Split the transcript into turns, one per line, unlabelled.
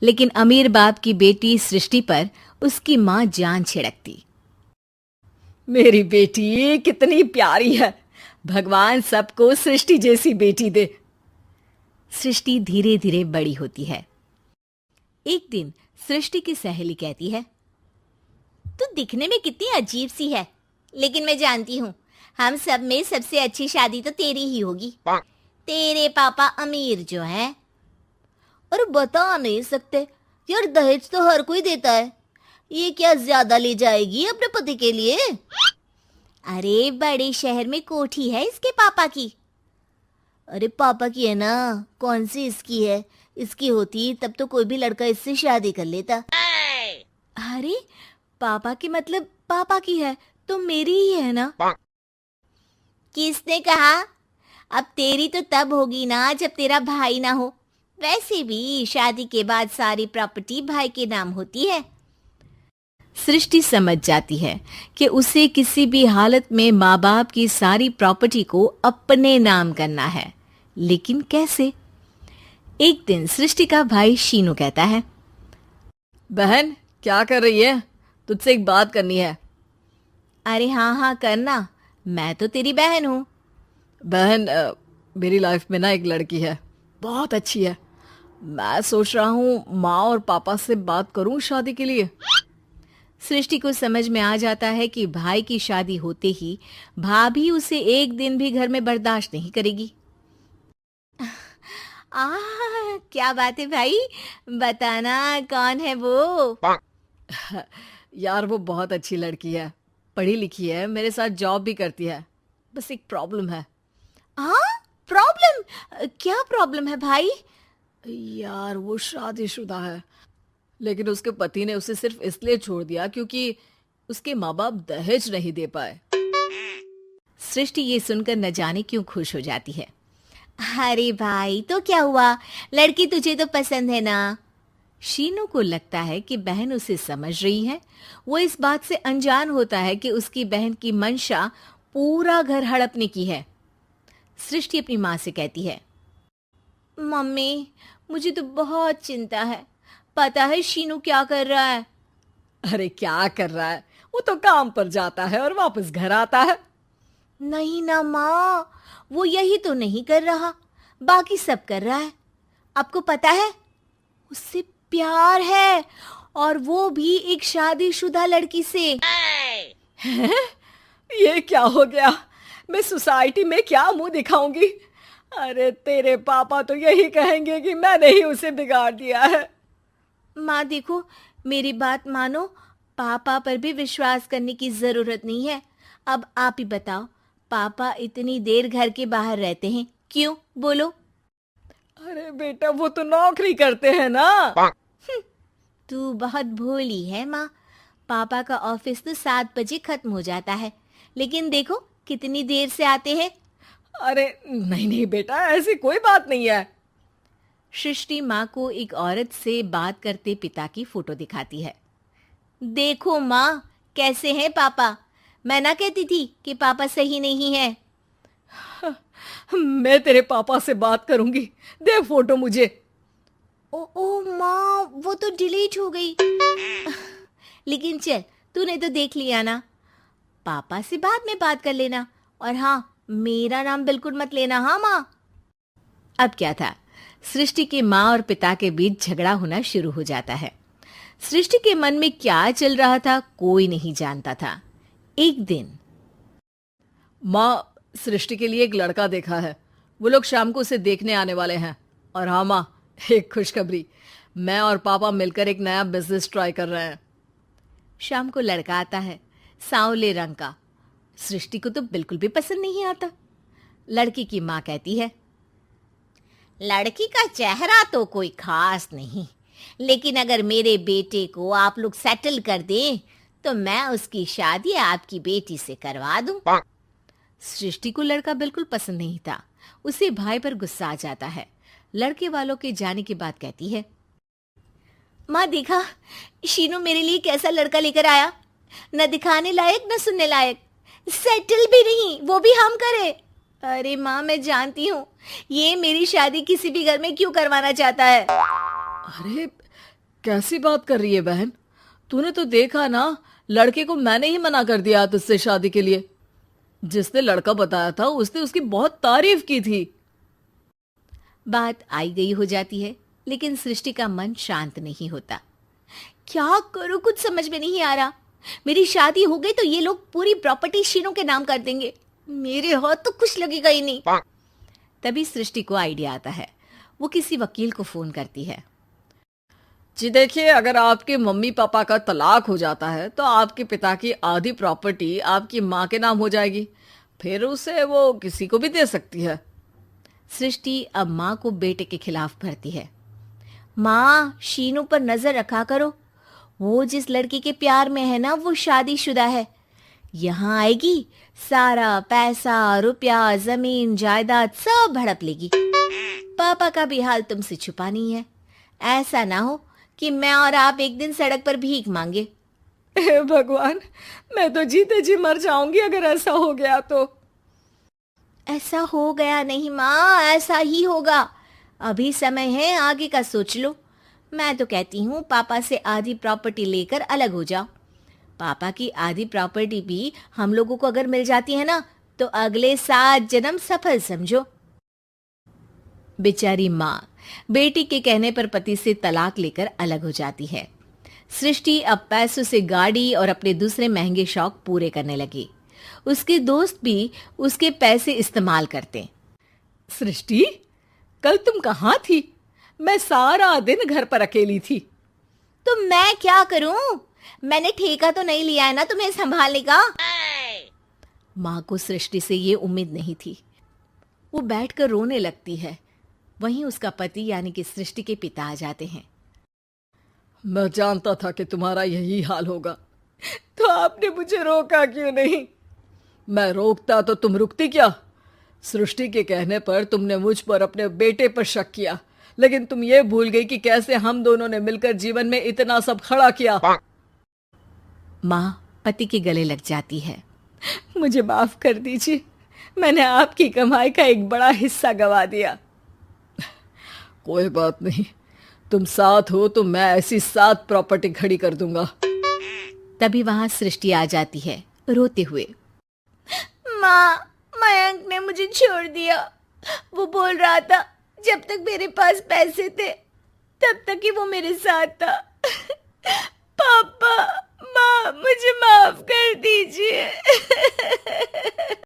लेकिन अमीर बाप की बेटी सृष्टि पर उसकी माँ जान छिड़कती।
मेरी बेटी कितनी प्यारी है, भगवान सबको सृष्टि जैसी बेटी दे।
सृष्टि धीरे धीरे बड़ी होती है। एक दिन सृष्टि की सहेली कहती है,
तू दिखने में कितनी अजीब सी है, लेकिन मैं जानती हूँ हम सब में सबसे अच्छी शादी तो तेरी ही होगी। तेरे पापा अमीर जो हैं। और बता नहीं सकते यार, दहेज तो हर कोई देता है, ये क्या ज्यादा ले जाएगी अपने पति के लिए? अरे बड़े शहर में कोठी है इसके पापा की। अरे पापा की है ना, कौन सी इसकी है? इसकी होती तब तो कोई भी लड़का इससे शादी कर लेता।
अरे पापा की मतलब पापा की है तो मेरी ही है ना?
किसने कहा? अब तेरी तो तब होगी ना जब तेरा भाई ना हो। वैसे भी शादी के बाद सारी प्रॉपर्टी भाई के नाम होती है।
सृष्टि समझ जाती है कि उसे किसी भी हालत में माँ बाप की सारी प्रॉपर्टी को अपने नाम करना है, लेकिन कैसे? एक दिन सृष्टि का भाई शीनू कहता है,
बहन क्या कर रही है? तुझसे एक बात करनी है।
अरे हाँ हाँ करना, मैं तो तेरी बहन हूँ।
बहन मेरी लाइफ में ना एक लड़की है, बहुत अच्छी है। मैं सोच रहा हूँ माँ और पापा से बात करूँ शादी के लिए।
सृष्टि को समझ में आ जाता है कि भाई की शादी होते ही भाभी उसे एक दिन भी घर में बर्दाश्त नहीं करेगी। क्या बात है भाई, बताना कौन है वो?
यार वो बहुत अच्छी लड़की है, पढ़ी लिखी है, मेरे साथ जॉब भी करती है। बस एक प्रॉब्लम है।
हाँ प्रॉब्लम? क्या प्रॉब्लम है भाई?
यार वो शादीशुदा है, लेकिन उसके पति ने उसे सिर्फ इसलिए छोड़ दिया क्योंकि उसके माँ बाप दहेज नहीं दे पाए।
सृष्टि ये सुनकर न जाने क्यों खुश हो जाती है।
अरे भाई तो क्या हुआ, लड़की तुझे तो पसंद है ना?
शीनू को लगता है कि बहन उसे समझ रही है। वो इस बात से अनजान होता है कि उसकी बहन की मंशा पूरा घर हड़पने की है। सृष्टि अपनी माँ से कहती है,
मम्मी मुझे तो बहुत चिंता है, पता है शीनू क्या कर रहा है?
अरे क्या कर रहा है, वो तो काम पर जाता है और वापस घर आता है।
नहीं ना माँ, वो यही तो नहीं कर रहा, बाकी सब कर रहा है। आपको पता है उससे प्यार है, और वो भी एक शादीशुदा लड़की से।
हैं? ये क्या हो गया? मैं सोसाइटी में क्या मुंह दिखाऊंगी? अरे तेरे पापा तो यही कहेंगे कि मैंने ही उसे बिगाड़ दिया है।
माँ देखो, मेरी बात मानो, पापा पर भी विश्वास करने की जरूरत नहीं है। अब आप ही बताओ, पापा इतनी देर घर के बाहर रहते हैं क्यों, बोलो?
अरे बेटा वो तो नौकरी करते हैं ना।
तू बहुत भोली है माँ। पापा का ऑफिस तो 7 बजे खत्म हो जाता है, लेकिन देखो कितनी देर से आते हैं।
अरे नहीं नहीं बेटा, ऐसी कोई बात नहीं है।
सृष्टि माँ को एक औरत से बात करते पिता की फोटो दिखाती है।
देखो माँ कैसे हैं पापा, मैं ना कहती थी कि पापा सही नहीं है।
मैं तेरे पापा से बात करूंगी, दे फोटो मुझे।
ओ माँ, वो तो डिलीट हो गई। लेकिन चल, तूने तो देख लिया ना, पापा से बाद में बात कर लेना। और हाँ, मेरा नाम बिल्कुल मत लेना। हाँ माँ।
अब क्या था, सृष्टि के माँ और पिता के बीच झगड़ा होना शुरू हो जाता है। सृष्टि के मन में क्या चल रहा था कोई नहीं जानता था। एक दिन,
माँ सृष्टि के लिए एक लड़का देखा है, वो लोग शाम को उसे देखने आने वाले हैं। और हाँ माँ, एक खुशखबरी, मैं और पापा मिलकर एक नया बिजनेस ट्राई कर रहे हैं।
शाम को लड़का आता है, सांवले रंग का। सृष्टि को तो बिल्कुल भी पसंद नहीं आता। लड़की की माँ कहती है,
लड़की का चेहरा तो कोई खास नहीं, लेकिन अगर मेरे बेटे को आप लोग सेटल कर दें तो मैं उसकी शादी आपकी बेटी से करवा दूं।
सृष्टि को लड़का बिल्कुल पसंद नहीं था। उसे भाई पर गुस्सा आ जाता है। लड़के वालों के जाने के बाद कहती है,
माँ देखा शीनू मेरे लिए कैसा लड़का लेकर आया, न दिखाने लायक न सुनने लायक, सेटल भी नहीं, वो भी हम करे। अरे माँ मैं जानती हूँ ये मेरी शादी किसी भी घर में क्यों करवाना चाहता है।
अरे, कैसी बात कर रही है बहन? तूने तो देखा ना, लड़के को मैंने ही मना कर दिया तुझसे शादी के लिए। जिसने लड़का बताया था उसने उसकी बहुत तारीफ की थी।
बात आई गई हो जाती है, लेकिन सृष्टि का मन शांत नहीं होता। क्या करूं, कुछ समझ में नहीं आ रहा। मेरी शादी हो गई तो ये लोग पूरी प्रॉपर्टी शीनू के नाम कर देंगे। मेरे हाथ तो कुछ लगेगा ही नहीं। तभी सृष्टि को आइडिया आता है। वो किसी वकील को फोन करती है।
जी देखिए, अगर आपके मम्मी पापा का तलाक हो जाता है तो आपके पिता की आधी प्रॉपर्टी आपकी माँ के नाम हो जाएगी। फिर उसे वो किसी को भी दे सकती है।
सृष्टि अब माँ को बेटे के खिलाफ भरती है। माँ, शीनू पर नजर रखा करो। वो जिस लड़की के प्यार में है ना, वो शादीशुदा है। यहाँ आएगी, सारा पैसा, रुपया, जमीन, जायदाद सब हड़प लेगी। पापा का भी हाल तुमसे छुपा नहीं है। ऐसा ना हो कि मैं और आप एक दिन सड़क पर भीख मांगे।
हे भगवान, मैं तो जीते जी मर जाऊंगी अगर ऐसा हो गया तो।
ऐसा हो गया नहीं माँ, ऐसा ही होगा। अभी समय है, आगे का सोच लो। मैं तो कहती हूँ पापा से आधी प्रॉपर्टी लेकर अलग हो जाओ। पापा की आधी प्रॉपर्टी भी हम लोगों को अगर मिल जाती है ना, तो अगले 7 जन्म सफल समझो। बेचारी माँ बेटी के कहने पर पति से तलाक लेकर अलग हो जाती है। सृष्टि अब पैसों से गाड़ी और अपने दूसरे महंगे शौक पूरे करने लगी। उसके दोस्त भी उसके पैसे इस्तेमाल करते।
सृष्टि, कल तुम कहाँ थी? मैं सारा दिन घर पर अकेली थी।
तो मैं क्या करूं? मैंने ठेका तो नहीं लिया है ना तुम्हें संभालने का।
माँ को सृष्टि से ये उम्मीद नहीं थी। वो बैठकर रोने लगती है। वहीं उसका पति यानी कि सृष्टि के पिता आ जाते हैं।
मैं जानता था कि तुम्हारा यही हाल होगा, तो आपने मुझे रोका क्यों नहीं? मैं रोकता तो तुम रुकती क्या? सृष्टि के कहने पर तुमने मुझ पर, अपने बेटे पर शक किया, लेकिन तुम ये भूल गई कि कैसे हम दोनों ने मिलकर जीवन में इतना सब खड़ा किया।
माँ पति के गले लग जाती है।
मुझे माफ कर दीजिए, मैंने आपकी कमाई का एक बड़ा हिस्सा गवा दिया। कोई बात नहीं, तुम साथ हो तो मैं ऐसी 7 प्रॉपर्टी खड़ी कर दूंगा।
तभी वहां सृष्टि आ जाती है रोते हुए।
माँ, मयंक ने मुझे छोड़ दिया। वो बोल रहा था जब तक मेरे पास पैसे थे तब तक ही वो मेरे साथ था। पापा, माँ, मुझे माफ कर दीजिए।